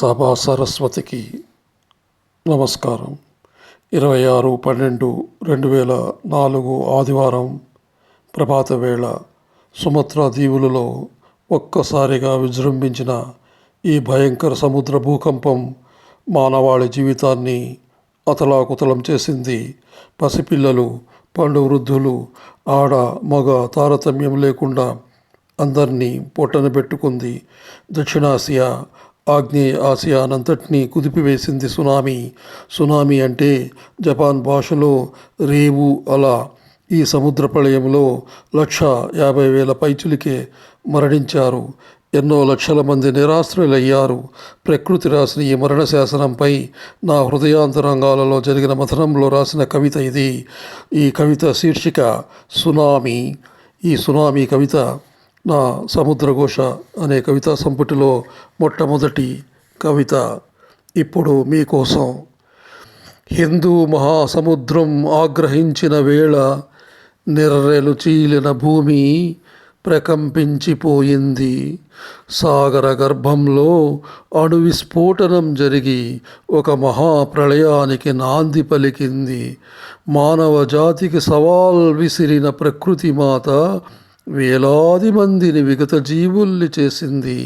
సభా సరస్వతికి నమస్కారం. 26/12/2004 ఆదివారం ప్రభాత వేళ సుమత్రా దీవులలో ఒక్కసారిగా విజృంభించిన ఈ భయంకర సముద్ర భూకంపం మానవాళి జీవితాన్ని అతలాకుతలం చేసింది. పసిపిల్లలు, పండు వృద్ధులు, ఆడ మగ తారతమ్యం లేకుండా అందరినీ పొట్టన పెట్టుకుంది. దక్షిణాసియా, ఆగ్నేయ ఆసియానంతటినీ కుదిపివేసింది సునామీ. సునామీ అంటే జపాన్ భాషలో రేవు, అల. ఈ సముద్ర ప్రళయంలో 150,000 పైచులికే మరణించారు. ఎన్నో లక్షల మంది నిరాశ్రయులయ్యారు. ప్రకృతి రాసిన ఈ మరణ శాసనంపై నా హృదయాంతరంగాలలో జరిగిన మథనంలో రాసిన కవిత ఇది. ఈ కవిత శీర్షిక సునామీ. ఈ సునామీ కవిత నా సముద్రఘోష అనే కవితా సంపుటిలో మొట్టమొదటి కవిత. ఇప్పుడు మీకోసం. హిందూ మహాసముద్రం ఆగ్రహించిన వేళ నెర్రెలు చీలిన భూమి ప్రకంపించిపోయింది. సాగర గర్భంలో అణు విస్ఫోటనం జరిగి ఒక మహాప్రళయానికి నాంది పలికింది. మానవ జాతికి సవాల్ విసిరిన ప్రకృతి మాత వేలాది మందిని విగత జీవుల్ని చేసింది.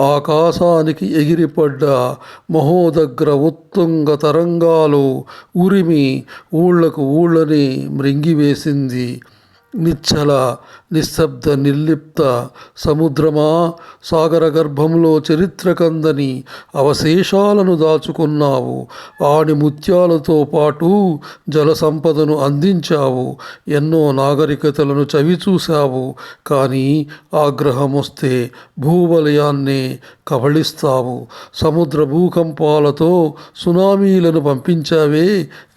ఆకాశానికి ఎగిరిపడ్డ మహోదగ్ర ఉత్తుంగ తరంగాలు ఉరిమి ఊళ్ళకు ఊళ్ళని మృంగివేసింది. నిశ్చల నిశ్శబ్ద నిర్లిప్త సముద్రమా, సాగర గర్భంలో చరిత్రకందని అవశేషాలను దాచుకున్నావు. ఆడి ముత్యాలతో పాటు జల సంపదను అందించావు. ఎన్నో నాగరికతలను చవిచూశావు. కానీ ఆగ్రహం వస్తే భూవలయాన్నే కబళిస్తావు. సముద్ర భూకంపాలతో సునామీలను పంపించావే,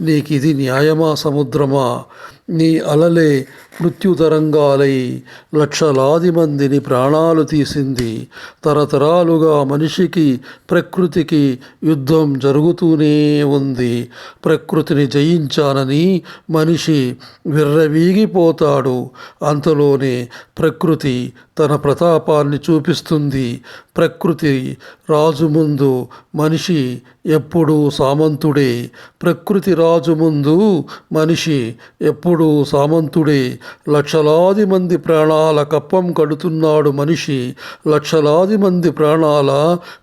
నీకిది న్యాయమా సముద్రమా? నీ అలలే మృత్యుతరంగాలై లక్షలాది మందిని ప్రాణాలు తీసింది. తరతరాలుగా మనిషికి ప్రకృతికి యుద్ధం జరుగుతూనే ఉంది. ప్రకృతిని జయించానని మనిషి విర్రవీగిపోతాడు. అంతలోనే ప్రకృతి తన ప్రతాపాన్ని చూపిస్తుంది. ప్రకృతి రాజు ముందు మనిషి ఎప్పుడూ సామంతుడే. ప్రకృతి రాజు ముందు మనిషి ఎప్పుడూ సామంతుడే. లక్షలాది మంది ప్రాణాల కప్పం కడుతున్నాడు మనిషి. లక్షలాది మంది ప్రాణాల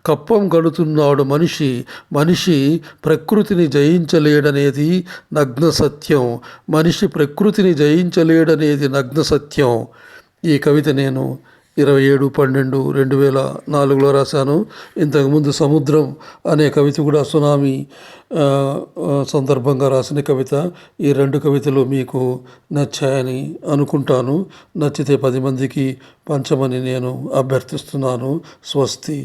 కప్పం కడుతున్నాడు మనిషి. మనిషి ప్రకృతిని జయించలేడనేది నగ్న సత్యం. మనిషి ప్రకృతిని జయించలేడనేది నగ్న సత్యం. ఈ కవిత నేను 27/12/2004 రాశాను. ఇంతకుముందు సముద్రం అనే కవిత కూడా సునామీ సందర్భంగా రాసిన కవిత. ఈ రెండు కవితలు మీకు నచ్చాయని అనుకుంటాను. నచ్చితే 10 మందికి పంచమని నేను అభ్యర్థిస్తున్నాను. స్వస్తి.